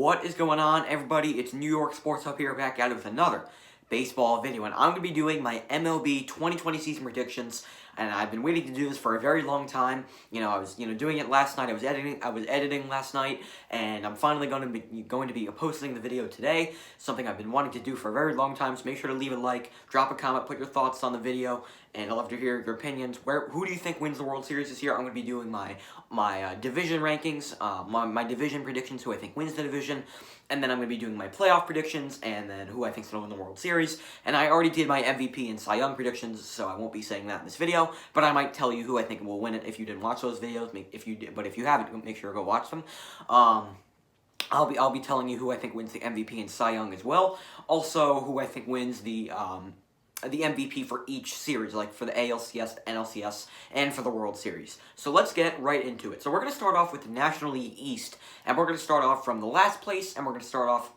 What is going on, everybody? It's New York Sports Hub here, back at it with another baseball video, and I'm going to be doing my MLB 2020 season predictions, and I've been waiting to do this for a very long time. I was doing it last night. I was editing last night, and I'm finally going to be posting the video today. Something I've been wanting to do for a very long time. So make sure to leave a like, drop a comment, put your thoughts on the video, and I'd love to hear your opinions. Who do you think wins the World Series this year? I'm going to be doing my division rankings, my division predictions, who I think wins the division, and then I'm going to be doing my playoff predictions, and then who I think is going to win the World Series. And I already did my MVP and Cy Young predictions, so I won't be saying that in this video, but I might tell you who I think will win it if you didn't watch those videos. If you haven't, make sure to go watch them. I'll be telling you who I think wins the MVP and Cy Young as well. Also, who I think wins the MVP for each series, like for the ALCS, the NLCS, and for the World Series. So let's get right into it. So we're going to start off with the National League East, and we're going to start off from the last place, and we're going to start off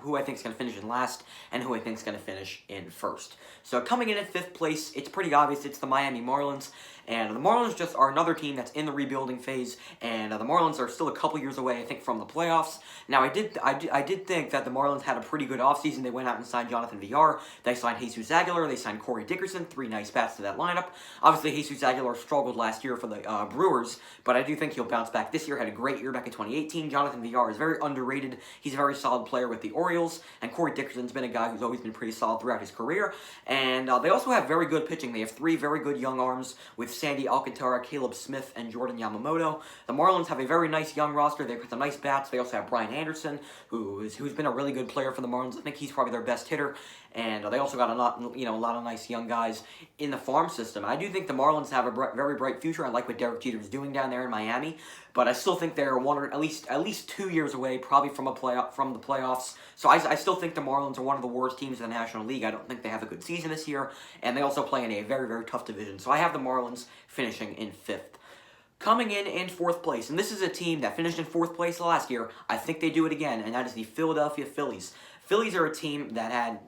who I think is going to finish in last, and who I think is going to finish in first. So coming in at 5th place, it's pretty obvious, it's the Miami Marlins, and the Marlins just are another team that's in the rebuilding phase, and the Marlins are still a couple years away, I think, from the playoffs. Now, I did think that the Marlins had a pretty good offseason. They went out and signed Jonathan Villar, they signed Jesus Aguilar, they signed Corey Dickerson, 3 nice bats to that lineup. Obviously, Jesus Aguilar struggled last year for the Brewers, but I do think he'll bounce back this year. Had a great year back in 2018. Jonathan Villar is very underrated. He's a very solid player with the Orioles, and Corey Dickerson's been a guy who's always been pretty solid throughout his career. And they also have very good pitching. They have 3 very good young arms with Sandy Alcantara, Caleb Smith, and Jordan Yamamoto. The Marlins have a very nice young roster. They've got some nice bats. They also have Brian Anderson, who's been a really good player for the Marlins. I think he's probably their best hitter. And they also got a lot of nice young guys in the farm system. I do think the Marlins have a very bright future. I like what Derek Jeter is doing down there in Miami, but I still think they're at least 2 years away, probably from the playoffs. So I still think the Marlins are one of the worst teams in the National League. I don't think they have a good season this year, and they also play in a very tough division. So I have the Marlins finishing in 5th. Coming in 4th place, and this is a team that finished in 4th place last year. I think they do it again, and that is the Philadelphia Phillies. Phillies are a team that had,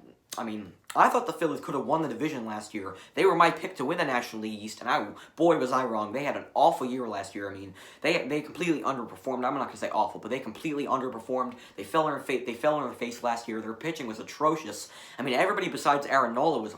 I thought the Phillies could have won the division last year. They were my pick to win the National League East, and boy was I wrong. They had an awful year last year. They completely underperformed. I'm not going to say awful, but they completely underperformed. They fell on their face last year. Their pitching was atrocious. Everybody besides Aaron Nola was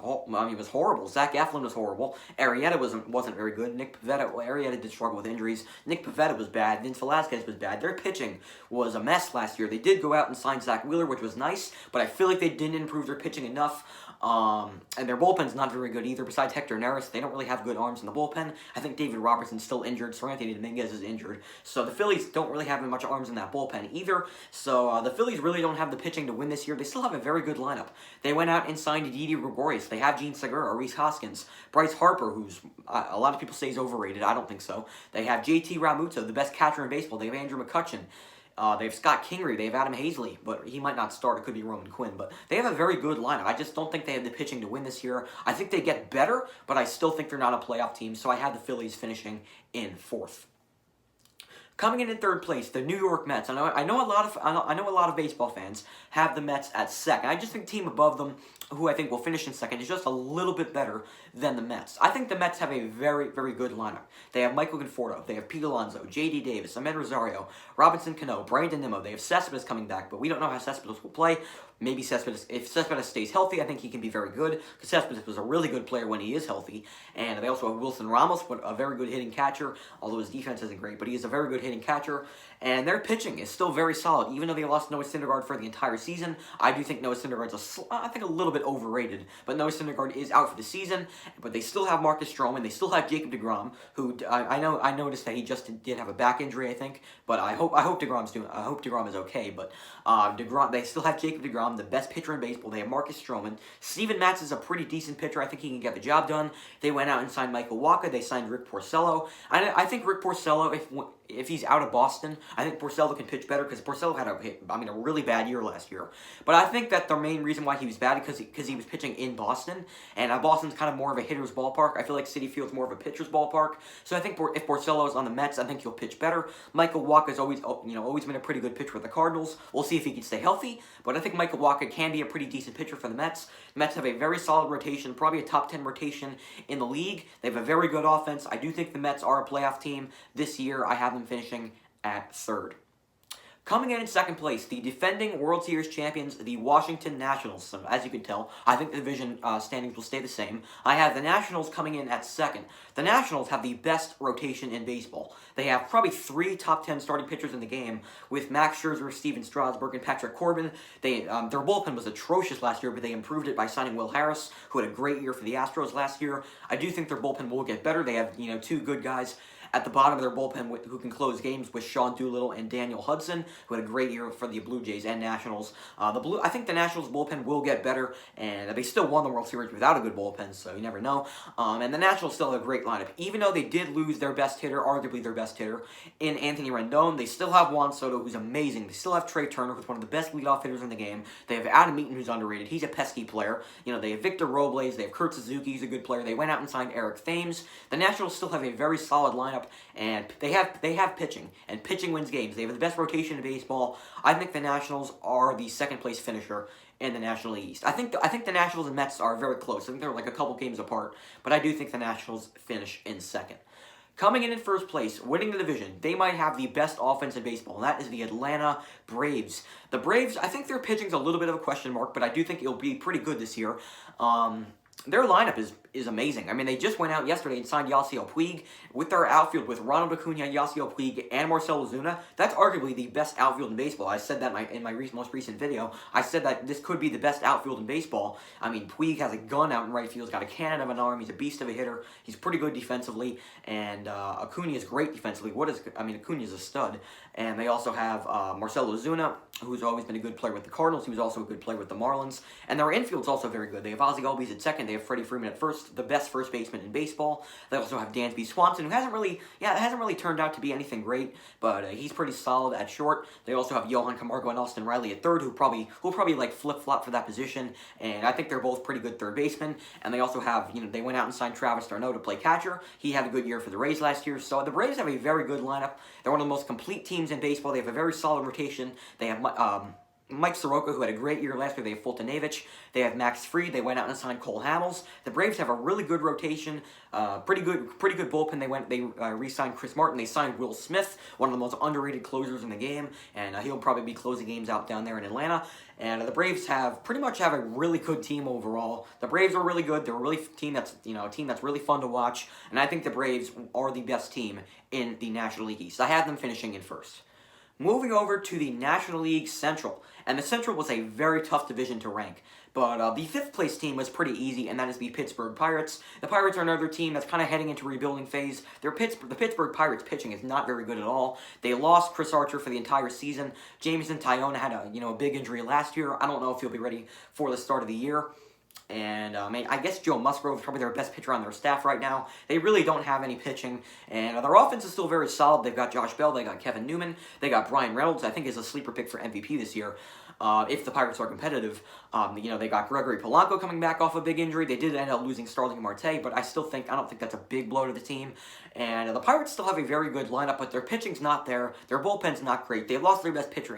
horrible. Zach Eflin was horrible. Arrieta wasn't very good. Arrieta did struggle with injuries. Nick Pivetta was bad. Vince Velasquez was bad. Their pitching was a mess last year. They did go out and sign Zach Wheeler, which was nice, but I feel like they didn't improve their pitching enough. And their bullpen's not very good either. Besides Hector Neris, they don't really have good arms in the bullpen. I think David Robertson's still injured. Seranthony Dominguez is injured. So the Phillies don't really have much arms in that bullpen either. So the Phillies really don't have the pitching to win this year. They still have a very good lineup. They went out and signed Didi Gregorius. They have Gene Segura, Reese Hoskins, Bryce Harper, who's a lot of people say is overrated. I don't think so. They have JT Realmuto, the best catcher in baseball. They have Andrew McCutchen. They have Scott Kingery, they have Adam Hazley, but he might not start. It could be Roman Quinn, but they have a very good lineup. I just don't think they have the pitching to win this year. I think they get better, but I still think they're not a playoff team, so I had the Phillies finishing in 4th. Coming in 3rd place, the New York Mets. I know a lot of baseball fans have the Mets at 2nd. I just think the team above them, who I think will finish in 2nd, is just a little bit better than the Mets. I think the Mets have a very good lineup. They have Michael Conforto, they have Pete Alonso, J.D. Davis, Ahmed Rosario, Robinson Cano, Brandon Nimmo. They have Cespedes coming back, but we don't know how Cespedes will play. Maybe if Cespedes stays healthy, I think he can be very good, because Cespedes was a really good player when he is healthy. And they also have Wilson Ramos, a very good hitting catcher, although his defense isn't great, but he is a very good hitting catcher. And their pitching is still very solid, even though they lost Noah Syndergaard for the entire season. I do think Noah Syndergaard's a little bit overrated, but Noah Syndergaard is out for the season. But they still have Marcus Stroman, they still have Jacob deGrom, who I noticed that he just did have a back injury, I think. But I hope deGrom is okay. But they still have Jacob deGrom, the best pitcher in baseball. They have Marcus Stroman. Steven Matz is a pretty decent pitcher. I think he can get the job done. They went out and signed Michael Wacha. They signed Rick Porcello. I think Rick Porcello, if he's out of Boston, I think Porcello can pitch better, because Porcello had a really bad year last year. But I think that the main reason why he was bad is because he was pitching in Boston, and Boston's kind of more of a hitter's ballpark. I feel like Citi Field's more of a pitcher's ballpark. So I think if Porcello's on the Mets, I think he'll pitch better. Michael Wacha's always been a pretty good pitcher with the Cardinals. We'll see if he can stay healthy, but I think Michael Wacha can be a pretty decent pitcher for the Mets. The Mets have a very solid rotation, probably a top 10 rotation in the league. They have a very good offense. I do think the Mets are a playoff team this year. I have them finishing at 3rd. Coming in second place, the defending World Series champions, the Washington Nationals. So, as you can tell, I think the division standings will stay the same. I have the Nationals coming in at second. The Nationals have the best rotation in baseball. They have probably 3 top 10 starting pitchers in the game, with Max Scherzer, Steven Strasburg, and Patrick Corbin. Their bullpen was atrocious last year, but they improved it by signing Will Harris, who had a great year for the Astros last year. I do think their bullpen will get better. They have 2 good guys at the bottom of their bullpen who can close games with Sean Doolittle and Daniel Hudson, who had a great year for the Blue Jays and Nationals. I think the Nationals bullpen will get better, and they still won the World Series without a good bullpen, so you never know. And the Nationals still have a great lineup. Even though they did lose their best hitter, arguably their best hitter, in Anthony Rendon, they still have Juan Soto, who's amazing. They still have Trey Turner, who's one of the best leadoff hitters in the game. They have Adam Eaton, who's underrated. He's a pesky player. They have Victor Robles. They have Kurt Suzuki. He's a good player. They went out and signed Eric Thames. The Nationals still have a very solid lineup, and they have pitching, and pitching wins games. They have the best rotation in baseball. I think the Nationals are the second place finisher in the National League East. I think the Nationals and Mets are very close. I think they're like a couple games apart, but I do think the Nationals finish in second. Coming in first place, winning the division, they might have the best offense in baseball, and that is the Atlanta Braves. The Braves, I think their pitching's a little bit of a question mark, but I do think it'll be pretty good this year. Their lineup is amazing. I mean, they just went out yesterday and signed Yasiel Puig. With their outfield, with Ronald Acuna, Yasiel Puig, and Marcell Ozuna, that's arguably the best outfield in baseball. I said that in my most recent video. I said that this could be the best outfield in baseball. I mean, Puig has a gun out in right field. He's got a cannon of an arm. He's a beast of a hitter. He's pretty good defensively, and Acuna is great defensively. Acuna is a stud. And they also have Marcell Ozuna, who's always been a good player with the Cardinals. He was also a good player with the Marlins. And their infield's also very good. They have Ozzie Albies at second. They have Freddie Freeman at first, the best first baseman in baseball. They also have Dansby Swanson, who hasn't really turned out to be anything great, but he's pretty solid at short. They also have Johan Camargo and Austin Riley at third, who'll probably like flip-flop for that position, and I think they're both pretty good third basemen. And they also have, they went out and signed Travis d'Arnaud to play catcher. He had a good year for the Rays last year, so the Braves have a very good lineup. They're one of the most complete teams in baseball. They have a very solid rotation. They have Mike Soroka, who had a great year last year. They have Fultonevich. They have Max Fried. They went out and signed Cole Hamels. The Braves have a really good rotation, pretty good bullpen. They re-signed Chris Martin. They signed Will Smith, one of the most underrated closers in the game, and he'll probably be closing games out down there in Atlanta. And the Braves pretty much have a really good team overall. The Braves are really good. They're a really team that's really fun to watch, and I think the Braves are the best team in the National League East. I have them finishing in first. Moving over to the National League Central, and the Central was a very tough division to rank, but the fifth place team was pretty easy, and that is the Pittsburgh Pirates. The Pirates are another team that's kind of heading into rebuilding phase. The Pittsburgh Pirates pitching is not very good at all. They lost Chris Archer for the entire season. Jameson Taillon had a big injury last year. I don't know if he'll be ready for the start of the year. And I guess Joe Musgrove is probably their best pitcher on their staff right now. They really don't have any pitching, and their offense is still very solid. They've got Josh Bell, they got Kevin Newman, they got Brian Reynolds. I think is a sleeper pick for MVP this year. If the Pirates are competitive, they got Gregory Polanco coming back off a big injury. They did end up losing Starling Marte, but I don't think that's a big blow to the team. And the Pirates still have a very good lineup, but their pitching's not there. Their bullpen's not great. They lost their best pitcher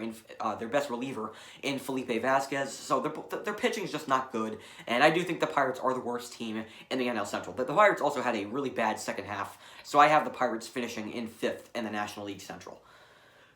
their best reliever in Felipe Vasquez, so their pitching's just not good. And I do think the Pirates are the worst team in the NL Central. But the Pirates also had a really bad second half, so I have the Pirates finishing in fifth in the National League Central.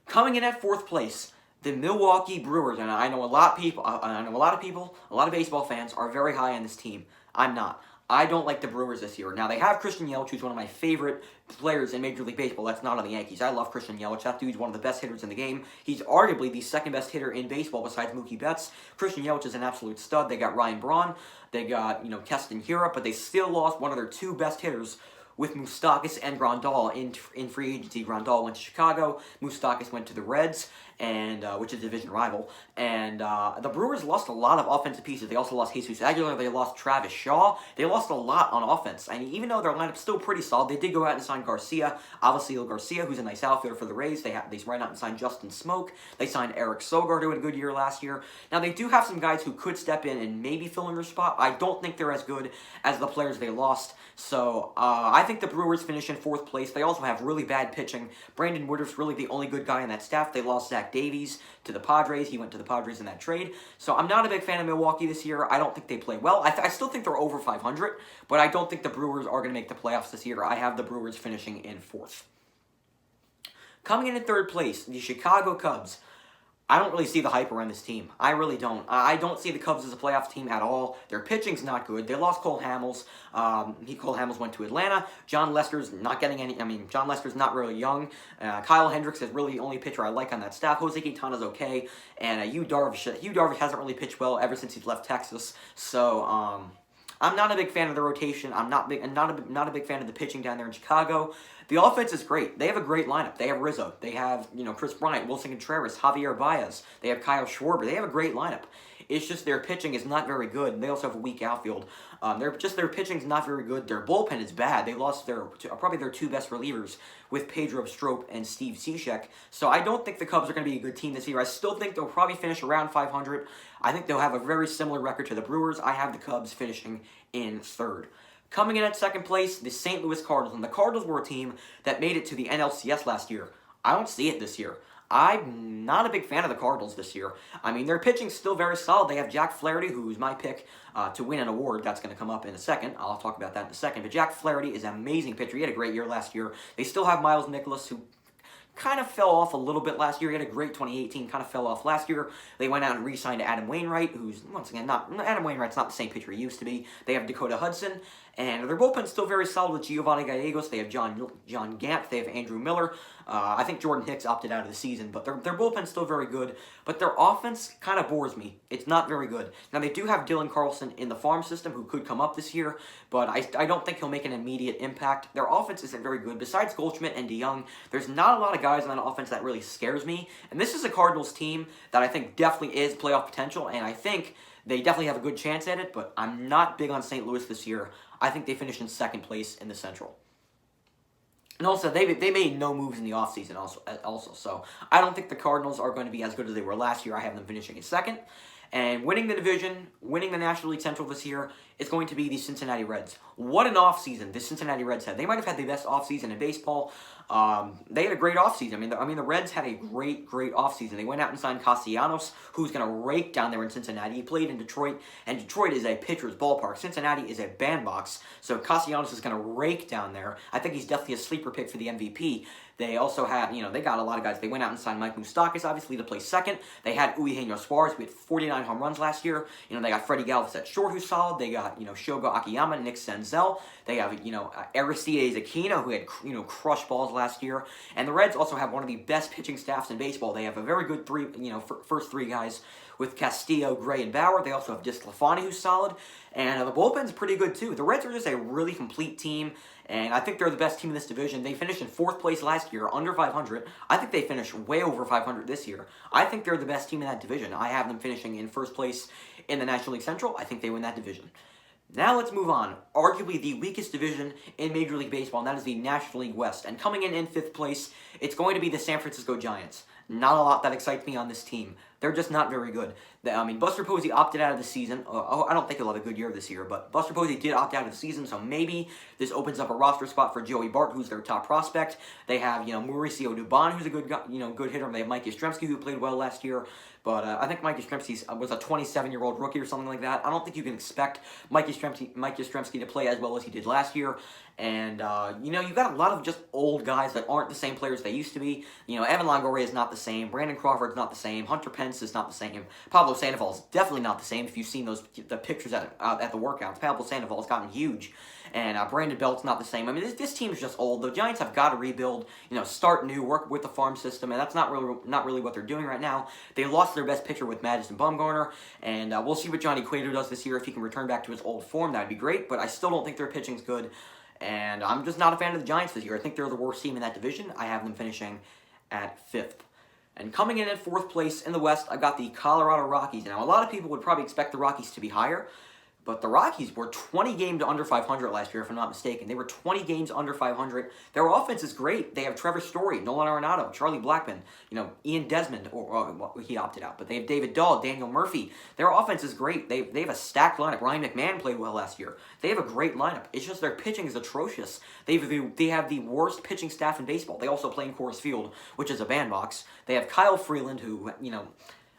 Coming in at fourth place, the Milwaukee Brewers, and I know a lot of baseball fans are very high on this team. I'm not. I don't like the Brewers this year. Now, they have Christian Yelich, who's one of my favorite players in Major League Baseball. That's not on the Yankees. I love Christian Yelich. That dude's one of the best hitters in the game. He's arguably the second best hitter in baseball besides Mookie Betts. Christian Yelich is an absolute stud. They got Ryan Braun. They got, Keston Hiura, but they still lost one of their 2 best hitters with Moustakas and Grandal in free agency. Grandal went to Chicago. Moustakas went to the Reds, and which is a division rival. And the Brewers lost a lot of offensive pieces. They also lost Jesus Aguilar. They lost Travis Shaw. They lost a lot on offense. And even though their lineup's still pretty solid, they did go out and sign Garcia, Avisail Garcia, who's a nice outfielder for the Rays. They went out and signed Justin Smoke. They signed Eric Sogard, who had a good year last year. Now, they do have some guys who could step in and maybe fill in their spot. I don't think they're as good as the players they lost. So, I think the Brewers finish in fourth place. They also have really bad pitching. Brandon Woodruff's really the only good guy on that staff. They lost Zach Davies to the Padres. He went to the Padres in that trade. So I'm not a big fan of Milwaukee this year. I don't think they play well. I still think they're over 500, but I don't think the Brewers are going to make the playoffs this year. I have the Brewers finishing in fourth. Coming in at third place, the Chicago Cubs. I don't really see the hype around this team. I really don't. I don't see the Cubs as a playoff team at all. Their pitching's not good. They lost Cole Hamels. Cole Hamels went to Atlanta. John Lester's not getting any. I mean, John Lester's not really young. Kyle Hendricks is really the only pitcher I like on that staff. Jose Quintana's okay, and Yu Darvish hasn't really pitched well ever since he's left Texas. So I'm not a big fan of the rotation. I'm not a big fan of the pitching down there in Chicago. The offense is great. They have a great lineup. They have Rizzo. They have, Chris Bryant, Wilson Contreras, Javier Baez. They have Kyle Schwarber. They have a great lineup. It's just their pitching is not very good. They also have a weak outfield. Their pitching is not very good. Their bullpen is bad. They lost probably their two best relievers with Pedro Strop and Steve Cishek. So I don't think the Cubs are going to be a good team this year. I still think they'll probably finish around 500. I think they'll have a very similar record to the Brewers. I have the Cubs finishing in third. Coming in at second place, the St. Louis Cardinals. And the Cardinals were a team that made it to the NLCS last year. I don't see it this year. I'm not a big fan of the Cardinals this year. I mean, their pitching's still very solid. They have Jack Flaherty, who's my pick to win an award. That's going to come up in a second. I'll talk about that in a second. But Jack Flaherty is an amazing pitcher. He had a great year last year. They still have Miles Nicholas, who kind of fell off a little bit last year. He had a great 2018, kind of fell off last year. They went out and re-signed Adam Wainwright, who's, once again, Adam Wainwright's not the same pitcher he used to be. They have Dakota Hudson, and their bullpen's still very solid with Giovanni Gallegos. They have John Gant. They have Andrew Miller. I think Jordan Hicks opted out of the season, but their bullpen's still very good. But their offense kind of bores me. It's not very good. Now, they do have Dylan Carlson in the farm system who could come up this year, but I don't think he'll make an immediate impact. Their offense isn't very good. Besides Goldschmidt and DeYoung, there's not a lot of guys on that offense that really scares me. And this is a Cardinals team that I think definitely is playoff potential, and I think they definitely have a good chance at it, but I'm not big on St. Louis this year. I think they finished in second place in the Central. And also, they made no moves in the offseason also. So I don't think the Cardinals are going to be as good as they were last year. I have them finishing in second. And winning the division, winning the National League Central this year, is going to be the Cincinnati Reds. What an offseason the Cincinnati Reds had. They might have had the best offseason in baseball. They had a great offseason. I mean, the Reds had a great offseason. They went out and signed Castellanos, who's going to rake down there in Cincinnati. He played in Detroit, and Detroit is a pitcher's ballpark. Cincinnati is a bandbox, so Castellanos is going to rake down there. I think he's definitely a sleeper pick for the MVP. They also have, they got a lot of guys. They went out and signed Mike Moustakas, obviously, to play second. They had Eugenio Suarez, who had 49 home runs last year. They got Freddie Galvis at short, who's solid. They got, Shogo Akiyama, Nick Senzel. They have, Aristides Aquino, who had, crushed balls last year. And the Reds also have one of the best pitching staffs in baseball. They have a very good first three guys with Castillo, Gray, and Bauer. They also have DeSclafani, who's solid. And the bullpen's pretty good, too. The Reds are just a really complete team, and I think they're the best team in this division. They finished in fourth place last year, under 500. I think they finished way over 500 this year. I think they're the best team in that division. I have them finishing in first place in the National League Central. I think they win that division. Now let's move on. Arguably the weakest division in Major League Baseball, and that is the National League West. And coming in fifth place, it's going to be the San Francisco Giants. Not a lot that excites me on this team. They're just not very good. Buster Posey opted out of the season. I don't think he'll have a good year this year, but Buster Posey did opt out of the season, so maybe this opens up a roster spot for Joey Bart, who's their top prospect. They have, Mauricio Dubon, who's a good hitter. They have Mike Yastrzemski, who played well last year. But I think Mike Yastrzemski was a 27-year-old rookie or something like that. I don't think you can expect Mike Yastrzemski to play as well as he did last year. And, you've got a lot of just old guys that aren't the same players they used to be. Evan Longoria is not the same. Brandon Crawford's not the same. Hunter Pence is not the same. Pablo Sandoval is definitely not the same. If you've seen the pictures at the workouts, Pablo Sandoval has gotten huge. And Brandon Belt's not the same. I mean, this team is just old. The Giants have got to rebuild, start new, work with the farm system, and that's not really what they're doing right now. They lost their best pitcher with Madison Bumgarner, and we'll see what Johnny Cueto does this year. If he can return back to his old form, that'd be great, but I still don't think their pitching's good, and I'm just not a fan of the Giants this year. I think they're the worst team in that division. I have them finishing at fifth. And coming in at fourth place in the West, I've got the Colorado Rockies. Now, a lot of people would probably expect the Rockies to be higher, but the Rockies were 20 games under 500 last year, if I'm not mistaken. They were 20 games under 500. Their offense is great. They have Trevor Story, Nolan Arenado, Charlie Blackmon, Ian Desmond, he opted out. But they have David Dahl, Daniel Murphy. Their offense is great. They have a stacked lineup. Ryan McMahon played well last year. They have a great lineup. It's just their pitching is atrocious. They have the worst pitching staff in baseball. They also play in Coors Field, which is a bandbox. They have Kyle Freeland, who,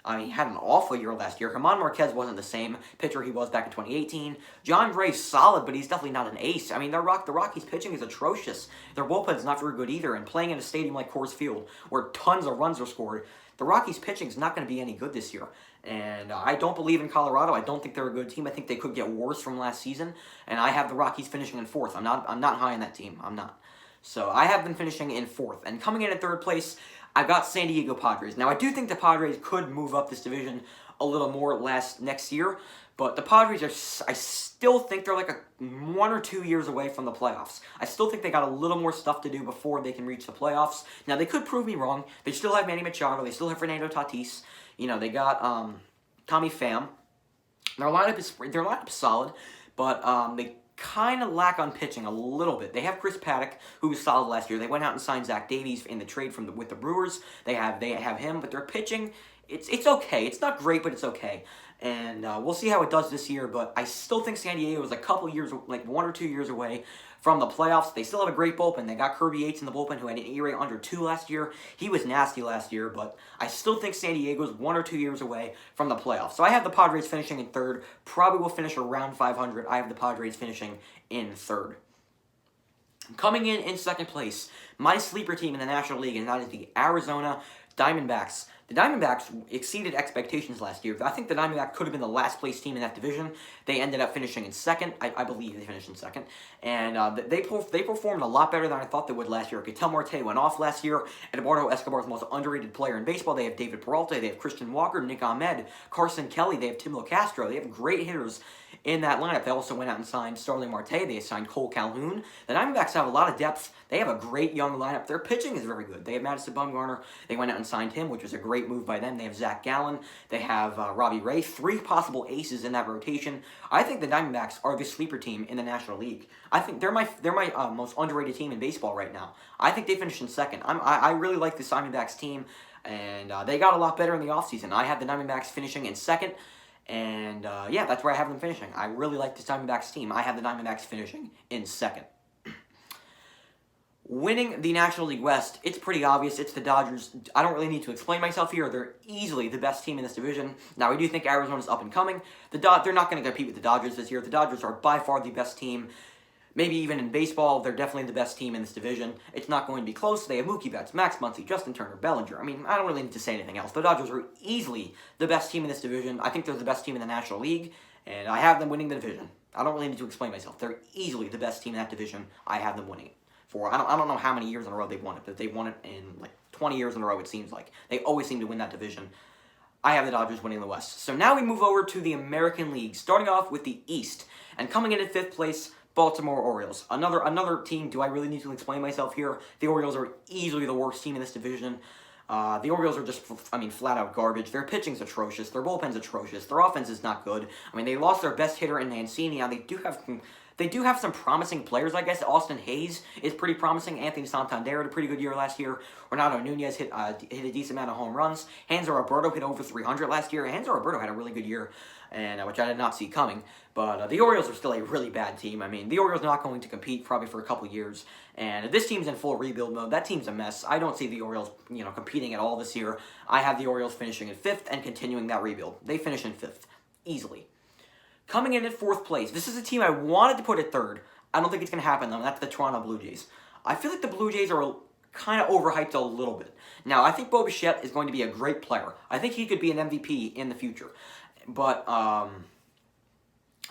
he had an awful year last year. German Marquez wasn't the same pitcher he was back in 2018. John Gray's solid, but he's definitely not an ace. I mean, the Rockies' pitching is atrocious. Their bullpen's not very good either, and playing in a stadium like Coors Field, where tons of runs are scored, the Rockies' pitching is not going to be any good this year. And I don't believe in Colorado. I don't think they're a good team. I think they could get worse from last season. And I have the Rockies finishing in fourth. I'm not high on that team. I'm not. So I have them finishing in fourth. And coming in at third place, I've got San Diego Padres. Now, I do think the Padres could move up this division a little more next year. But the Padres I still think they're like 1 or 2 years away from the playoffs. I still think they got a little more stuff to do before they can reach the playoffs. Now, they could prove me wrong. They still have Manny Machado. They still have Fernando Tatis. You know, they got Tommy Pham. Their lineup is solid, but they kind of lack on pitching a little bit. They have Chris Paddock, who was solid last year. They went out and signed Zach Davies in the trade with the Brewers. They have him, but their pitching, it's okay. It's not great, but it's okay. And we'll see how it does this year, but I still think San Diego is a couple years, like 1 or 2 years away from the playoffs. They still have a great bullpen. They got Kirby Yates in the bullpen, who had an ERA under 2 last year. He was nasty last year, but I still think San Diego's 1 or 2 years away from the playoffs. So I have the Padres finishing in third. Probably will finish around 500. I have the Padres finishing in third. Coming in second place, my sleeper team in the National League, and that is the Arizona Diamondbacks. The Diamondbacks exceeded expectations last year. I think the Diamondbacks could have been the last place team in that division. They ended up finishing in second. I believe they finished in second. And they performed a lot better than I thought they would last year. Ketel Marte went off last year. Eduardo Escobar is the most underrated player in baseball. They have David Peralta. They have Christian Walker, Nick Ahmed, Carson Kelly. They have Tim Castro. They have great hitters in that lineup. They also went out and signed Starling Marte. They signed Cole Calhoun. The Diamondbacks have a lot of depth. They have a great young lineup. Their pitching is very good. They have Madison Bumgarner. They went out and signed him, which was a great move by them. They have Zach Gallen. They have Robbie Ray. 3 possible aces in that rotation. I think the Diamondbacks are the sleeper team in the National League. I think they're my most underrated team in baseball right now. I think they finished in second. I really like the Diamondbacks team, and they got a lot better in the offseason. I have the Diamondbacks finishing in second. And, yeah, that's where I have them finishing. I really like this Diamondbacks team. I have the Diamondbacks finishing in second. Winning the National League West, it's pretty obvious. It's the Dodgers. I don't really need to explain myself here. They're easily the best team in this division. Now, I do think Arizona's up and coming. They're not going to compete with the Dodgers this year. The Dodgers are by far the best team. Maybe even in baseball, they're definitely the best team in this division. It's not going to be close. They have Mookie Betts, Max Muncy, Justin Turner, Bellinger. I mean, I don't really need to say anything else. The Dodgers are easily the best team in this division. I think they're the best team in the National League, and I have them winning the division. I don't really need to explain myself. They're easily the best team in that division. I have them winning it. I don't know how many years in a row they've won it, but they've won it in like 20 years in a row, it seems like. They always seem to win that division. I have the Dodgers winning the West. So now we move over to the American League, starting off with the East. And coming in at 5th place, Baltimore Orioles. Another team, do I really need to explain myself here? The Orioles are easily the worst team in this division. The Orioles are just, flat out garbage. Their pitching's atrocious. Their bullpen's atrocious. Their offense is not good. I mean, they lost their best hitter in Mancini. Now, they do have some promising players, I guess. Austin Hayes is pretty promising. Anthony Santander had a pretty good year last year. Renato Nunez hit a decent amount of home runs. Hanser Alberto hit over 300 last year. Hanser Alberto had a really good year, and which I did not see coming. But the Orioles are still a really bad team. I mean, the Orioles are not going to compete probably for a couple years. And this team's in full rebuild mode. That team's a mess. I don't see the Orioles, competing at all this year. I have the Orioles finishing in 5th and continuing that rebuild. They finish in 5th, easily. Coming in at 4th place, this is a team I wanted to put at 3rd. I don't think it's going to happen, though, and that's the Toronto Blue Jays. I feel like the Blue Jays are kind of overhyped a little bit. Now, I think Bo Bichette is going to be a great player. I think he could be an MVP in the future. But,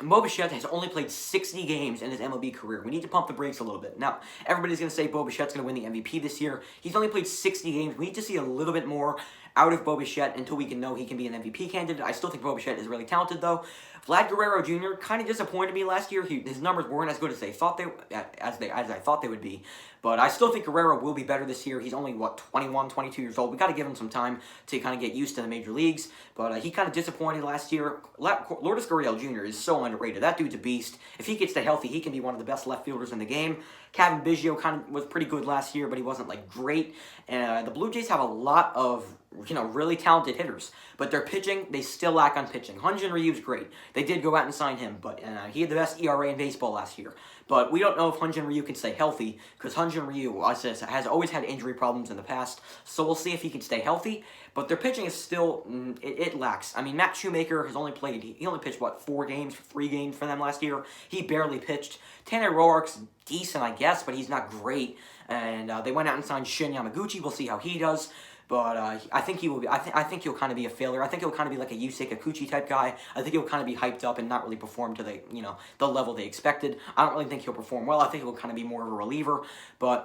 Bo Bichette has only played 60 games in his MLB career. We need to pump the brakes a little bit. Now, everybody's going to say Bo Bichette's going to win the MVP this year. He's only played 60 games. We need to see a little bit more out of Bo Bichette until we can know he can be an MVP candidate. I still think Bo Bichette is really talented, though. Vlad Guerrero Jr. kind of disappointed me last year. His numbers weren't as good as I thought they would be. But I still think Guerrero will be better this year. He's only, 21, 22 years old. We got to give him some time to kind of get used to the major leagues. But he kind of disappointed last year. Lourdes Gurriel Jr. is so underrated. That dude's a beast. If he gets stay healthy, he can be one of the best left fielders in the game. Kevin Biggio kind of was pretty good last year, but he wasn't, great. And the Blue Jays have a lot of really talented hitters. But their pitching, they still lack on pitching. Hyun-Jin Ryu's great. They did go out and sign him, but he had the best ERA in baseball last year. But we don't know if Hyun-Jin Ryu can stay healthy, because Hyun-Jin Ryu has always had injury problems in the past, so we'll see if he can stay healthy. But their pitching is still, it lacks. I mean, Matt Shoemaker has only pitched, 3 games for them last year. He barely pitched. Tanner Roark's decent, I guess, but he's not great. And they went out and signed Shin Yamaguchi. We'll see how he does. But I think he will be. I think he'll kind of be a failure. I think he'll kind of be like a Yusei Kikuchi type guy. I think he'll kind of be hyped up and not really perform to the level they expected. I don't really think he'll perform well. I think he'll kind of be more of a reliever. But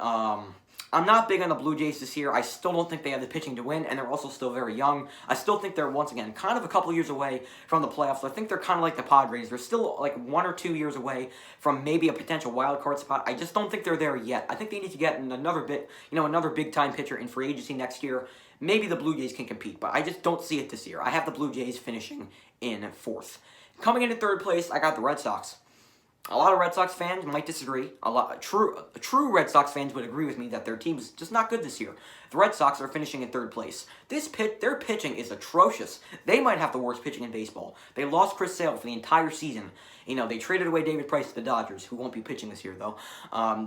I'm not big on the Blue Jays this year. I still don't think they have the pitching to win, and they're also still very young. I still think they're, once again, kind of a couple years away from the playoffs. I think they're kind of like the Padres. They're still like 1 or 2 years away from maybe a potential wild card spot. I just don't think they're there yet. I think they need to get another big time pitcher in free agency next year. Maybe the Blue Jays can compete, but I just don't see it this year. I have the Blue Jays finishing in 4th. Coming in 3rd place, I got the Red Sox. A lot of Red Sox fans might disagree. True Red Sox fans would agree with me that their team is just not good this year. The Red Sox are finishing in 3rd place. Their pitching is atrocious. They might have the worst pitching in baseball. They lost Chris Sale for the entire season. They traded away David Price to the Dodgers, who won't be pitching this year, though.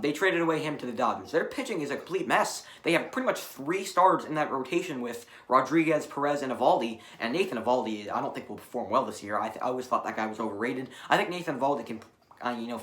They traded away him to the Dodgers. Their pitching is a complete mess. They have pretty much 3 starters in that rotation with Rodriguez, Perez, and Eovaldi. And Nathan Eovaldi, I don't think will perform well this year. I always thought that guy was overrated. I think Nathan Eovaldi can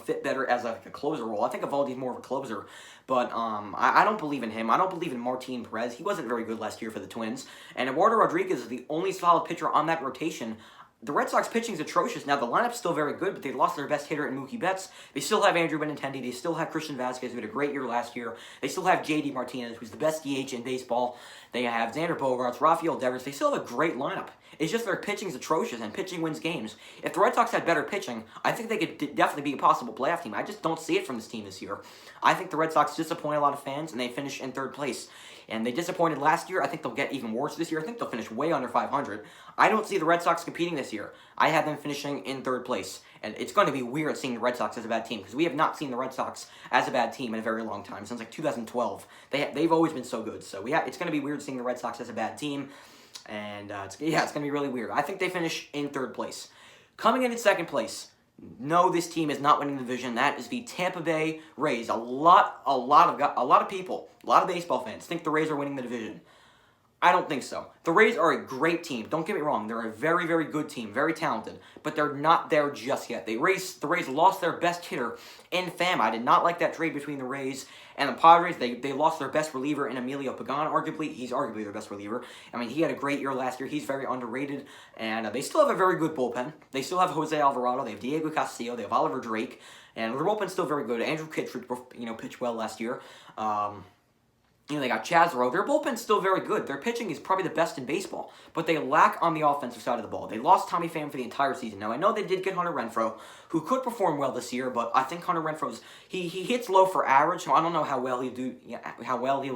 fit better as a closer role. I think Eovaldi's more of a closer, but I don't believe in him. I don't believe in Martin Perez. He wasn't very good last year for the Twins, and Eduardo Rodriguez is the only solid pitcher on that rotation. The Red Sox pitching is atrocious. Now, the lineup's still very good, but they lost their best hitter in Mookie Betts. They still have Andrew Benintendi. They still have Christian Vasquez, who had a great year last year. They still have J.D. Martinez, who's the best DH in baseball. They have Xander Bogaerts, Rafael Devers. They still have a great lineup. It's just their pitching's atrocious, and pitching wins games. If the Red Sox had better pitching, I think they could definitely be a possible playoff team. I just don't see it from this team this year. I think the Red Sox disappoint a lot of fans, and they finish in 3rd place. And they disappointed last year. I think they'll get even worse this year. I think they'll finish way under 500. I don't see the Red Sox competing this year. I have them finishing in 3rd place. And it's going to be weird seeing the Red Sox as a bad team, because we have not seen the Red Sox as a bad team in a very long time, since like 2012. They've always been so good. So it's going to be weird seeing the Red Sox as a bad team. And it's going to be really weird. I think they finish in 3rd place. Coming in 2nd place. No, this team is not winning the division. That is the Tampa Bay Rays. A lot of people, a lot of baseball fans think the Rays are winning the division. I don't think so. The Rays are a great team. Don't get me wrong. They're a very, very good team. Very talented. But they're not there just yet. The Rays lost their best hitter in Pham. I did not like that trade between the Rays and the Padres. They lost their best reliever in Emilio Pagan. He's arguably their best reliever. I mean, he had a great year last year. He's very underrated. And they still have a very good bullpen. They still have Jose Alvarado. They have Diego Castillo. They have Oliver Drake. And their bullpen's still very good. Andrew Kittredge, pitched well last year. They got Chazro. Their bullpen's still very good. Their pitching is probably the best in baseball, but they lack on the offensive side of the ball. They lost Tommy Pham for the entire season. Now, I know they did get Hunter Renfroe, who could perform well this year, but I think Hunter Renfroe's he hits low for average, so I don't know how well he'll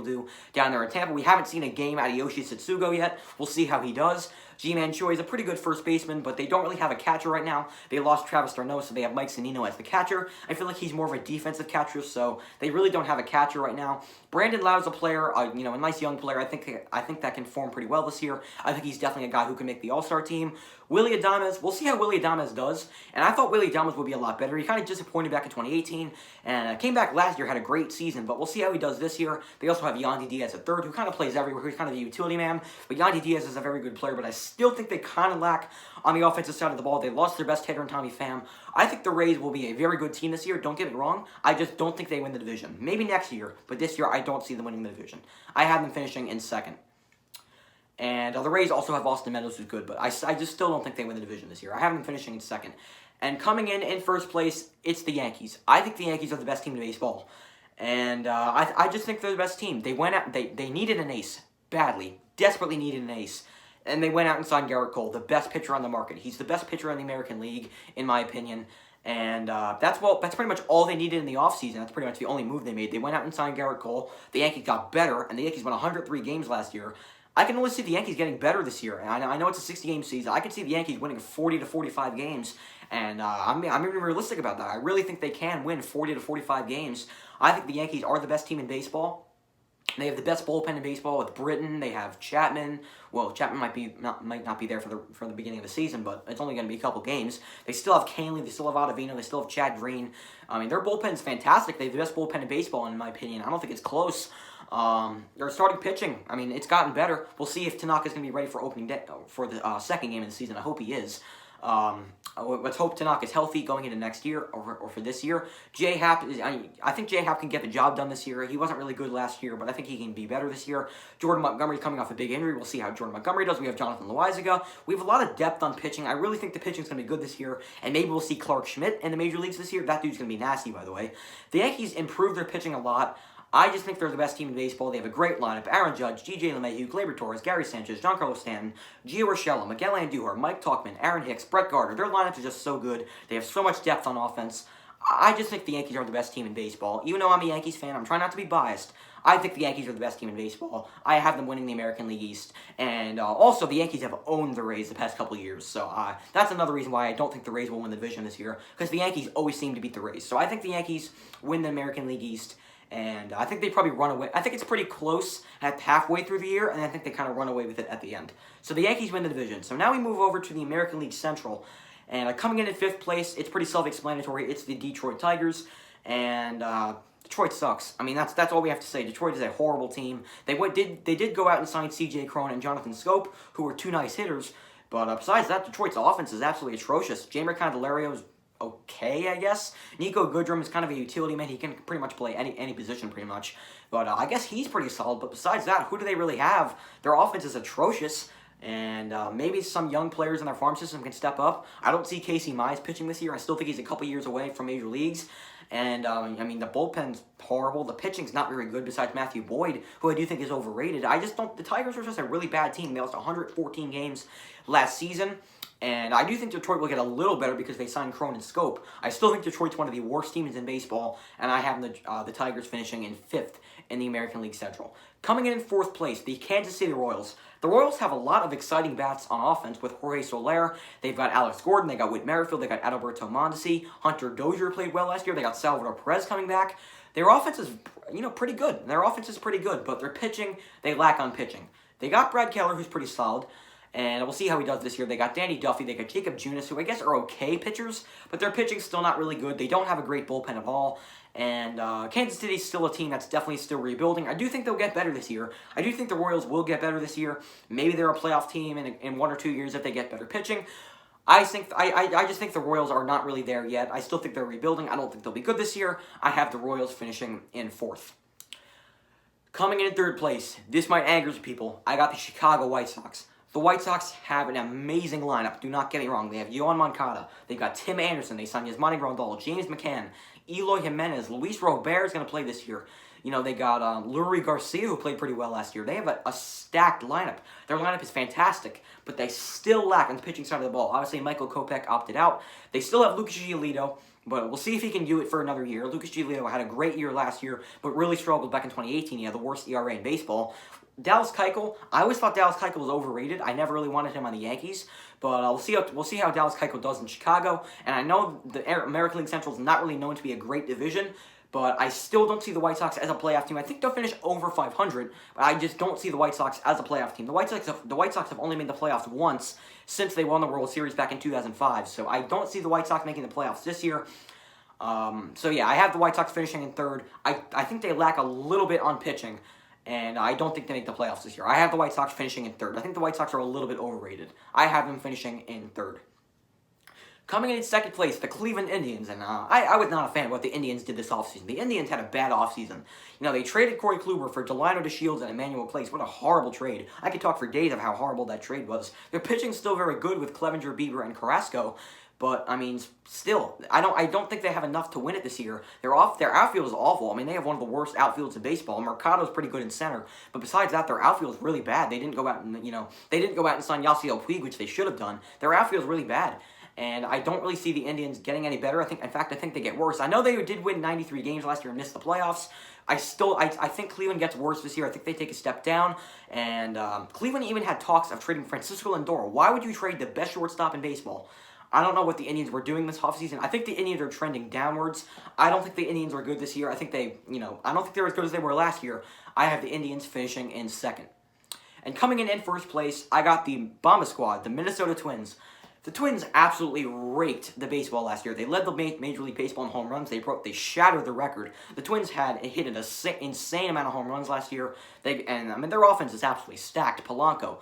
do down there in Tampa. We haven't seen a game out of Yoshi Tsutsugo yet. We'll see how he does. G-Man Choi is a pretty good first baseman, but they don't really have a catcher right now. They lost Travis d'Arnaud, so they have Mike Zunino as the catcher. I feel like he's more of a defensive catcher, so they really don't have a catcher right now. Brandon Lau is a player, a nice young player. I think that can form pretty well this year. I think he's definitely a guy who can make the All-Star team. Willy Adames, we'll see how Willy Adames does, and I thought Willy Adames would be a lot better. He kind of disappointed back in 2018, and came back last year, had a great season, but we'll see how he does this year. They also have Yandy Diaz at 3rd, who kind of plays everywhere. He's kind of the utility man, but Yandy Diaz is a very good player, but I still think they kind of lack on the offensive side of the ball. They lost their best hitter in Tommy Pham. I think the Rays will be a very good team this year. Don't get me wrong. I just don't think they win the division. Maybe next year, but this year I don't see them winning the division. I have them finishing in 2nd. And the Rays also have Austin Meadows, who's good, but I just still don't think they win the division this year. I have them finishing in 2nd. And coming in 1st place, it's the Yankees. I think the Yankees are the best team in baseball. And I just think they're the best team. They went out, they needed an ace badly, desperately needed an ace. And they went out and signed Garrett Cole, the best pitcher on the market. He's the best pitcher in the American League, in my opinion. And that's pretty much all they needed in the offseason. That's pretty much the only move they made. They went out and signed Garrett Cole. The Yankees got better, and the Yankees won 103 games last year. I can only see the Yankees getting better this year. And I know it's a 60-game season. I can see the Yankees winning 40 to 45 games. And I'm even realistic about that. I really think they can win 40 to 45 games. I think the Yankees are the best team in baseball. They have the best bullpen in baseball with Britton. They have Chapman. Well, Chapman might not be there for the beginning of the season, but it's only going to be a couple games. They still have Canley. They still have Ottavino. They still have Chad Green. I mean, their bullpen's fantastic. They have the best bullpen in baseball, in my opinion. I don't think it's close. They're starting pitching. I mean, it's gotten better. We'll see if Tanaka's going to be ready for opening day for the second game of the season. I hope he is. Let's hope Tanaka is healthy going into next year or for this year. J-Hap, I think J-Hap can get the job done this year. He wasn't really good last year, but I think he can be better this year. Jordan Montgomery's coming off a big injury. We'll see how Jordan Montgomery does. We have Jonathan Loaizaga. We have a lot of depth on pitching. I really think the pitching's going to be good this year, and maybe we'll see Clark Schmidt in the major leagues this year. That dude's going to be nasty, by the way. The Yankees improved their pitching a lot. I just think they're the best team in baseball. They have a great lineup. Aaron Judge, DJ LeMahieu, Gleyber Torres, Gary Sanchez, Giancarlo Stanton, Gio Urshela, Miguel Andujar, Mike Tauchman, Aaron Hicks, Brett Gardner. Their lineup is just so good. They have so much depth on offense. I just think the Yankees are the best team in baseball. Even though I'm a Yankees fan, I'm trying not to be biased. I think the Yankees are the best team in baseball. I have them winning the American League East. And also, the Yankees have owned the Rays the past couple of years. So that's another reason why I don't think the Rays will win the division this year. Because the Yankees always seem to beat the Rays. So I think the Yankees win the American League East. And I think they probably run away. I think it's pretty close at halfway through the year, and I think they kind of run away with it at the end. So the Yankees win the division. So now we move over to the American League Central. And coming in at 5th place, it's pretty self-explanatory. It's the Detroit Tigers. And Detroit sucks. I mean, that's all we have to say. Detroit is a horrible team. They did go out and sign C.J. Cron and Jonathan Scope, who were two nice hitters. But besides that, Detroit's offense is absolutely atrocious. Jeimer Candelario's okay, I guess. Nico Goodrum is kind of a utility man. He can pretty much play any position, pretty much. But I guess he's pretty solid. But besides that, who do they really have? Their offense is atrocious. And maybe some young players in their farm system can step up. I don't see Casey Mize pitching this year. I still think he's a couple years away from major leagues. And, I mean, the bullpen's horrible. The pitching's not very good besides Matthew Boyd, who I do think is overrated. I just don't... The Tigers are just a really bad team. They lost 114 games last season. And I do think Detroit will get a little better because they signed Cron and Scope. I still think Detroit's one of the worst teams in baseball, and I have the Tigers finishing in 5th in the American League Central. Coming in 4th place, the Kansas City Royals. The Royals have a lot of exciting bats on offense with Jorge Soler. They've got Alex Gordon, they got Whit Merrifield, they got Adalberto Mondesi. Hunter Dozier played well last year. They got Salvador Perez coming back. Their offense is, pretty good. Their offense is pretty good, but their pitching, they lack on pitching. They got Brad Keller, who's pretty solid. And we'll see how he does this year. They got Danny Duffy. They got Jacob Junis, who I guess are okay pitchers, but their pitching's still not really good. They don't have a great bullpen at all. And Kansas City's still a team that's definitely still rebuilding. I do think they'll get better this year. I do think the Royals will get better this year. Maybe they're a playoff team in 1 or 2 years if they get better pitching. I just think the Royals are not really there yet. I still think they're rebuilding. I don't think they'll be good this year. I have the Royals finishing in 4th. Coming in 3rd place, this might anger some people. I got the Chicago White Sox. The White Sox have an amazing lineup. Do not get me wrong. They have Yohan Moncada. They've got Tim Anderson. They signed Yasmani Grandal, James McCann, Eloy Jimenez. Luis Robert is going to play this year. They got Lurie Garcia, who played pretty well last year. They have a stacked lineup. Their lineup is fantastic, but they still lack on the pitching side of the ball. Obviously, Michael Kopech opted out. They still have Lucas Giolito, but we'll see if he can do it for another year. Lucas Giolito had a great year last year, but really struggled back in 2018. He had the worst ERA in baseball. Dallas Keuchel, I always thought Dallas Keuchel was overrated. I never really wanted him on the Yankees, but we'll see how Dallas Keuchel does in Chicago. And I know the American League Central is not really known to be a great division, but I still don't see the White Sox as a playoff team. I think they'll finish over 500, but I just don't see the White Sox as a playoff team. The White Sox have only made the playoffs once since they won the World Series back in 2005, so I don't see the White Sox making the playoffs this year. So yeah, I have the White Sox finishing in 3rd. I think they lack a little bit on pitching. And I don't think they make the playoffs this year. I have the White Sox finishing in 3rd. I think the White Sox are a little bit overrated. I have them finishing in 3rd. Coming in 2nd place, the Cleveland Indians. And I was not a fan of what the Indians did this offseason. The Indians had a bad offseason. They traded Corey Kluber for Delino DeShields and Emmanuel Clase. What a horrible trade. I could talk for days of how horrible that trade was. Their pitching's still very good with Clevenger, Bieber, and Carrasco. But, I mean, still, I don't think they have enough to win it this year. Their outfield is awful. I mean, they have one of the worst outfields in baseball. Mercado's pretty good in center. But besides that, their outfield is really bad. They didn't go out and, sign Yasiel Puig, which they should have done. Their outfield is really bad. And I don't really see the Indians getting any better. In fact, I think they get worse. I know they did win 93 games last year and missed the playoffs. I think Cleveland gets worse this year. I think they take a step down. And Cleveland even had talks of trading Francisco Lindor. Why would you trade the best shortstop in baseball? I don't know what the Indians were doing this offseason. I think the Indians are trending downwards. I don't think the Indians are good this year. I think I don't think they're as good as they were last year. I have the Indians finishing in 2nd. And coming in 1st place, I got the Bomba Squad, the Minnesota Twins. The Twins absolutely raked the baseball last year. They led the Major League Baseball in home runs. They shattered the record. The Twins had hit an insane amount of home runs last year. Their offense is absolutely stacked. Polanco,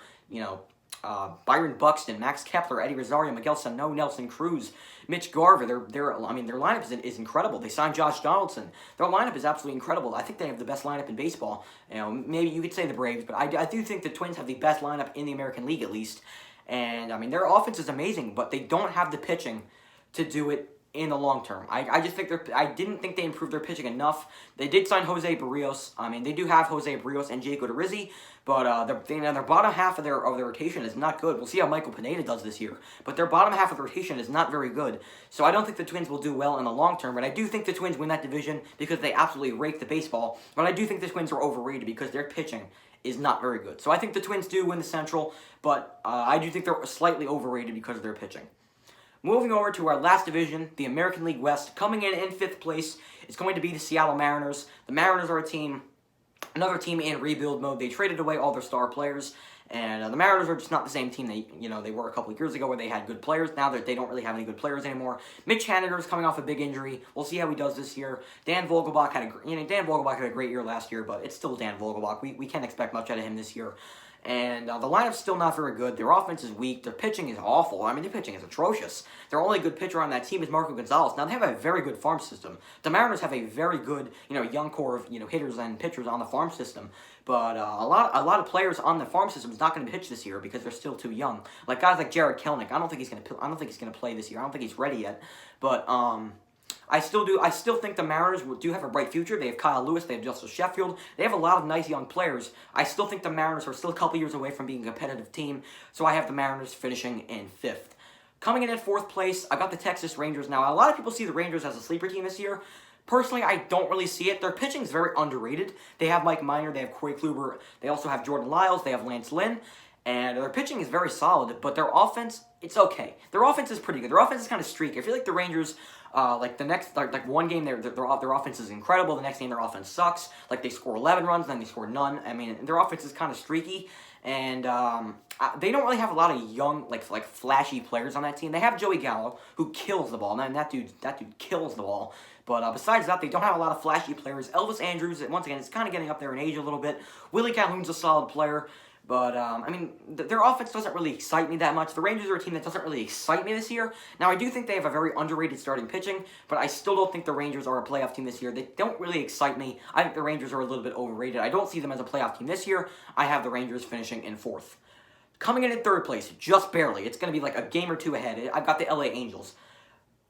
Byron Buxton, Max Kepler, Eddie Rosario, Miguel Sano, Nelson Cruz, Mitch Garver. Their lineup is incredible. They signed Josh Donaldson. Their lineup is absolutely incredible. I think they have the best lineup in baseball. Maybe you could say the Braves, but I do think the Twins have the best lineup in the American League at least. And their offense is amazing, but they don't have the pitching to do it in the long term. I just think I didn't think they improved their pitching enough. They did sign Jose Barrios. They do have Jose Barrios and Jake Odorizzi, but their bottom half of their rotation is not good. We'll see how Michael Pineda does this year, but their bottom half of the rotation is not very good. So I don't think the Twins will do well in the long term, but I do think the Twins win that division because they absolutely rake the baseball. But I do think the Twins are overrated because their pitching is not very good. So I think the Twins do win the Central, but I do think they're slightly overrated because of their pitching. Moving over to our last division, the American League West, coming in 5th place is going to be the Seattle Mariners. The Mariners are another team in rebuild mode. They traded away all their star players, and the Mariners are just not the same team they were a couple of years ago where they had good players. Now that they don't really have any good players anymore. Mitch Haniger is coming off a big injury. We'll see how he does this year. Dan Vogelbach had a great year last year, but it's still Dan Vogelbach. We can't expect much out of him this year. And the lineup's still not very good. Their offense is weak. Their pitching is awful. Their pitching is atrocious. Their only good pitcher on that team is Marco Gonzalez. Now, they have a very good farm system. The Mariners have a very good, young core of, hitters and pitchers on the farm system. But a lot of players on the farm system is not going to pitch this year because they're still too young. Like guys like Jared Kelenic, I don't think he's going to play this year. I don't think he's ready yet. But I still think the Mariners do have a bright future. They have Kyle Lewis. They have Justin Sheffield. They have a lot of nice young players. I still think the Mariners are still a couple years away from being a competitive team. So I have the Mariners finishing in 5th. Coming in at 4th place, I got the Texas Rangers. Now, a lot of people see the Rangers as a sleeper team this year. Personally, I don't really see it. Their pitching is very underrated. They have Mike Minor. They have Corey Kluber. They also have Jordan Lyles. They have Lance Lynn. And their pitching is very solid, but their offense, it's okay. Their offense is pretty good. Their offense is kind of streaky. I feel like the Rangers, one game, their offense is incredible. The next game, their offense sucks. Like, they score 11 runs, then they score none. Their offense is kind of streaky. And they don't really have a lot of young, like flashy players on that team. They have Joey Gallo, who kills the ball. Man, that dude kills the ball. But besides that, they don't have a lot of flashy players. Elvis Andrews, once again, is kind of getting up there in age a little bit. Willie Calhoun's a solid player. But, their offense doesn't really excite me that much. The Rangers are a team that doesn't really excite me this year. Now, I do think they have a very underrated starting pitching, but I still don't think the Rangers are a playoff team this year. They don't really excite me. I think the Rangers are a little bit overrated. I don't see them as a playoff team this year. I have the Rangers finishing in 4th. Coming in at 3rd place, just barely. It's going to be like a game or two ahead. I've got the LA Angels.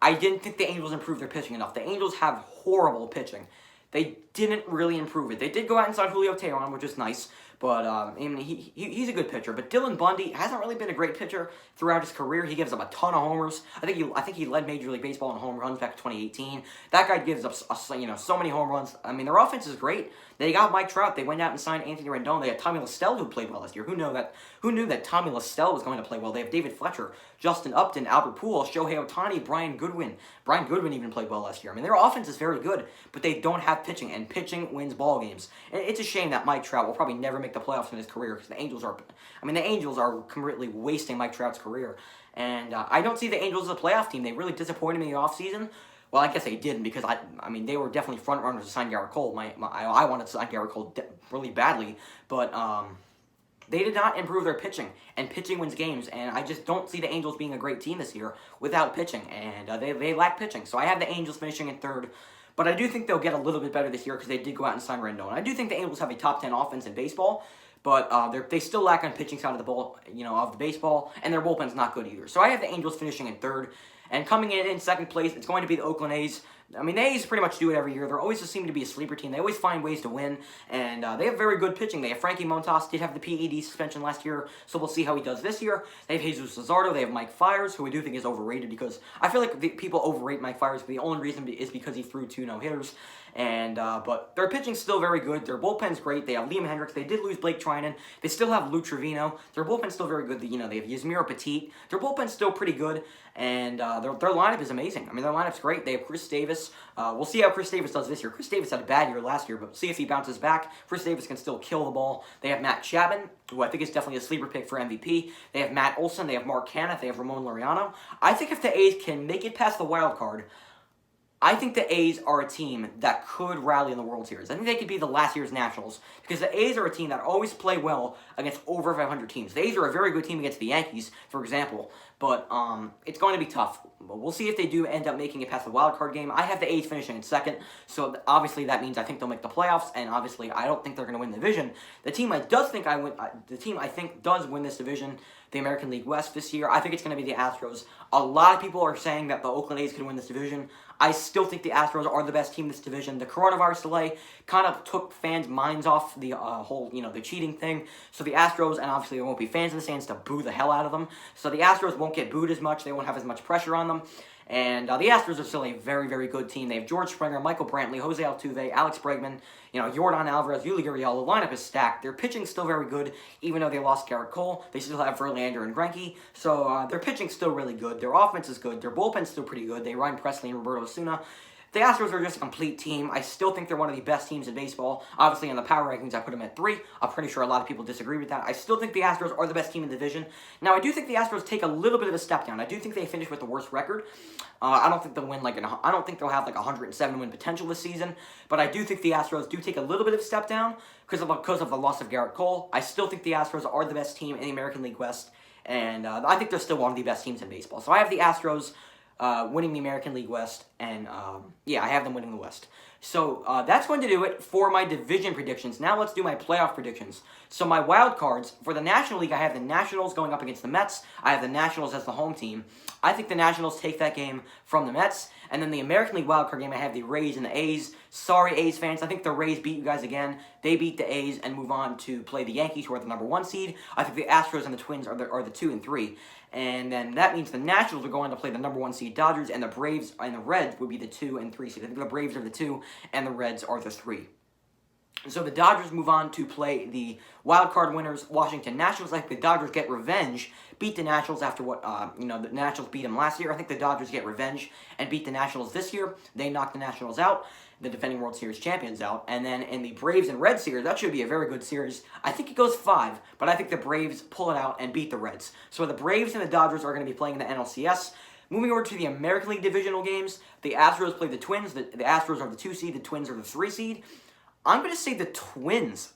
I didn't think the Angels improved their pitching enough. The Angels have horrible pitching. They didn't really improve it. They did go out and sign Julio Teheran, which is nice. But he's a good pitcher. But Dylan Bundy hasn't really been a great pitcher throughout his career. He gives up a ton of homers. I think he led Major League Baseball in home runs back in 2018. That guy gives up so many home runs. Their offense is great. They got Mike Trout. They went out and signed Anthony Rendon. They had Tommy LaStelle, who played well last year. Who knew that Tommy LaStelle was going to play well? They have David Fletcher, Justin Upton, Albert Pujols, Shohei Ohtani, Brian Goodwin. Brian Goodwin even played well last year. Their offense is very good, but they don't have pitching, and pitching wins ball games. And it's a shame that Mike Trout will probably never make the playoffs in his career because the Angels are completely wasting Mike Trout's career. And I don't see the Angels as a playoff team. They really disappointed me in the offseason. Well, I guess they didn't because they were definitely front runners to sign Garrett Cole. I wanted to sign Garrett Cole really badly, but they did not improve their pitching, and pitching wins games. And I just don't see the Angels being a great team this year without pitching, and they lack pitching. So I have the Angels finishing in 3rd. But I do think they'll get a little bit better this year because they did go out and sign Rendon. I do think the Angels have a top 10 offense in baseball, but they still lack on pitching side of the ball, of the baseball, and their bullpen's not good either. So I have the Angels finishing in 3rd. And coming in 2nd place, it's going to be the Oakland A's. The A's pretty much do it every year. They always just seem to be a sleeper team. They always find ways to win, and they have very good pitching. They have Frankie Montas, did have the PED suspension last year, so we'll see how he does this year. They have Jesus Luzardo. They have Mike Fiers, who I do think is overrated because I feel like people overrate Mike Fiers, but the only reason is because he threw 2 no-hitters. But their pitching's still very good. Their bullpen's great. They have Liam Hendricks. They did lose Blake Trinan. They still have Lou Trevino. Their bullpen's still very good. They have Yasmiro Petit. Their bullpen's still pretty good, and their lineup is amazing. Their lineup's great. They have Chris Davis. We'll see how Chris Davis does this year. Chris Davis had a bad year last year, but see if he bounces back. Chris Davis can still kill the ball. They have Matt Chapman, who I think is definitely a sleeper pick for MVP. They have Matt Olson. They have Mark Canha. They have Ramon Laureano. I think if the A's can make it past the wild card, I think the A's are a team that could rally in the World Series. I think they could be the last year's Nationals because the A's are a team that always play well against over 500 teams. The A's are a very good team against the Yankees, for example, but it's going to be tough. But we'll see if they do end up making it past the wild card game. I have the A's finishing in second, so obviously that means I think they'll make the playoffs, and obviously I don't think they're going to win the division. The team I think does win this division, the American League West this year, I think it's going to be the Astros. A lot of people are saying that the Oakland A's can win this division. I still think the Astros are the best team in this division. The coronavirus delay kind of took fans' minds off the whole, the cheating thing. So the Astros, and obviously there won't be fans in the stands to boo the hell out of them. So the Astros won't get booed as much. They won't have as much pressure on them. And the Astros are still a very, very good team. They have George Springer, Michael Brantley, Jose Altuve, Alex Bregman, Yordan Alvarez, Yuli Gurriel. The lineup is stacked. Their pitching's still very good, even though they lost Garrett Cole. They still have Verlander and Greinke. So their pitching's still really good. Their offense is good. Their bullpen's still pretty good. They Ryan Presley and Roberto Osuna. The Astros are just a complete team. I still think they're one of the best teams in baseball. Obviously, in the power rankings, I put them at 3. I'm pretty sure a lot of people disagree with that. I still think the Astros are the best team in the division. Now, I do think the Astros take a little bit of a step down. I do think they finish with the worst record. I don't think they'll win I don't think they'll have 107 win potential this season. But I do think the Astros do take a little bit of a step down because of the loss of Garrett Cole. I still think the Astros are the best team in the American League West, and I think they're still one of the best teams in baseball. So I have the Astros winning the American League West, and I have them winning the West. So that's going to do it for my division predictions. Now let's do my playoff predictions. So my wild cards, for the National League, I have the Nationals going up against the Mets. I have the Nationals as the home team. I think the Nationals take that game from the Mets. And then the American League wild card game, I have the Rays and the A's. Sorry, A's fans. I think the Rays beat you guys again. They beat the A's and move on to play the Yankees, who are the number 1 seed. I think the Astros and the Twins are the 2 and 3. And then that means the Nationals are going to play the number 1 seed Dodgers, and the Braves and the Reds would be the 2 and 3 seed. I think the Braves are the 2, and the Reds are the 3. So the Dodgers move on to play the wild card winners, Washington Nationals. I think the Dodgers get revenge, beat the Nationals after what, the Nationals beat them last year. I think the Dodgers get revenge and beat the Nationals this year. They knock the Nationals out, the defending World Series champions out. And then in the Braves and Reds series, that should be a very good series. I think it goes 5, but I think the Braves pull it out and beat the Reds. So the Braves and the Dodgers are going to be playing in the NLCS. Moving over to the American League divisional games, the Astros play the Twins. The Astros are the 2 seed, the Twins are the 3 seed. I'm going to say the Twins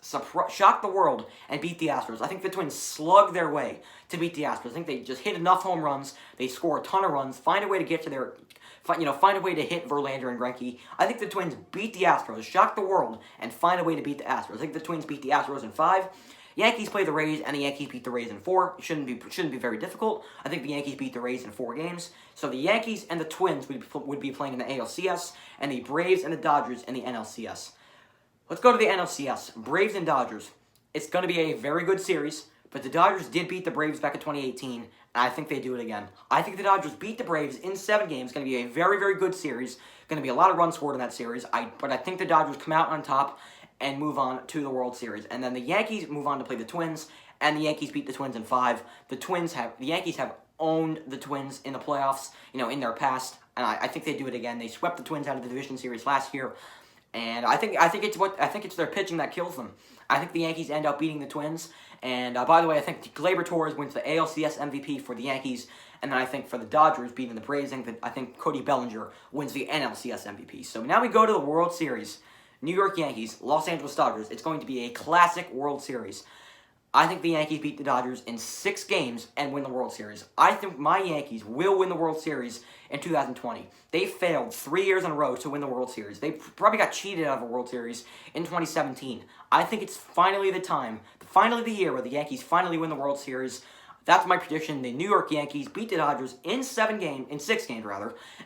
shock the world and beat the Astros. I think the Twins slug their way to beat the Astros. I think they just hit enough home runs. They score a ton of runs, find a way to get to their, find a way to hit Verlander and Greinke. I think the Twins beat the Astros, shock the world, and find a way to beat the Astros. I think the Twins beat the Astros in 5. Yankees play the Rays, and the Yankees beat the Rays in 4. It shouldn't be very difficult. I think the Yankees beat the Rays in 4 games. So the Yankees and the Twins would be playing in the ALCS, and the Braves and the Dodgers in the NLCS. Let's go to the NLCS. Braves and Dodgers. It's going to be a very good series, but the Dodgers did beat the Braves back in 2018, and I think they do it again. I think the Dodgers beat the Braves in 7 games. It's going to be a very, very good series. Going to be a lot of runs scored in that series, but I think the Dodgers come out on top and move on to the World Series. And then the Yankees move on to play the Twins, and the Yankees beat the Twins in 5. The Yankees have owned the Twins in the playoffs, in their past, and I think they do it again. They swept the Twins out of the division series last year. And I think it's their pitching that kills them. I think the Yankees end up beating the Twins. And by the way, I think Gleyber Torres wins the ALCS MVP for the Yankees. And then I think for the Dodgers beating the Braves, I think Cody Bellinger wins the NLCS MVP. So now we go to the World Series. New York Yankees, Los Angeles Dodgers. It's going to be a classic World Series. I think the Yankees beat the Dodgers in 6 games and win the World Series. I think my Yankees will win the World Series in 2020. They failed 3 years in a row to win the World Series. They probably got cheated out of a World Series in 2017. I think it's finally the time, finally the year where the Yankees finally win the World Series. That's my prediction. The New York Yankees beat the Dodgers in 6 games,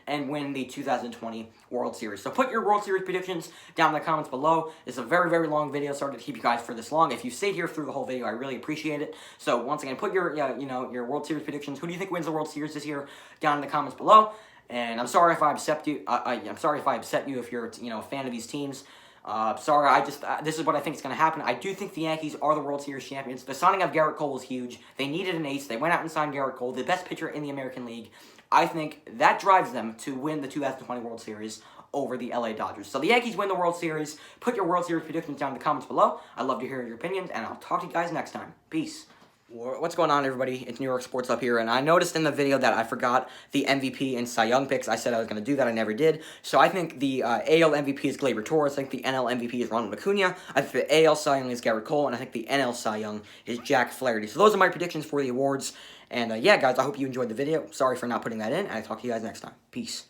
and win the 2020 World Series. So put your World Series predictions down in the comments below. It's a very, very long video. Sorry to keep you guys for this long. If you stayed here through the whole video, I really appreciate it. So once again, put your World Series predictions. Who do you think wins the World Series this year? Down in the comments below. And I'm sorry if I upset you. I'm sorry if I upset you if you're a fan of these teams. Sorry, this is what I think is going to happen. I do think the Yankees are the World Series champions. The signing of Garrett Cole was huge. They needed an ace. They went out and signed Garrett Cole, the best pitcher in the American League. I think that drives them to win the 2020 World Series over the LA Dodgers. So the Yankees win the World Series. Put your World Series predictions down in the comments below. I'd love to hear your opinions, and I'll talk to you guys next time. Peace. What's going on, everybody? It's New York Sports Up here, and I noticed in the video that I forgot the MVP and Cy Young picks. I said I was going to do that. I never did. So I think the AL MVP is Gleyber Torres. I think the NL MVP is Ronald Acuna. I think the AL Cy Young is Garrett Cole, and I think the NL Cy Young is Jack Flaherty. So those are my predictions for the awards. And yeah, guys, I hope you enjoyed the video. Sorry for not putting that in, and I'll talk to you guys next time. Peace.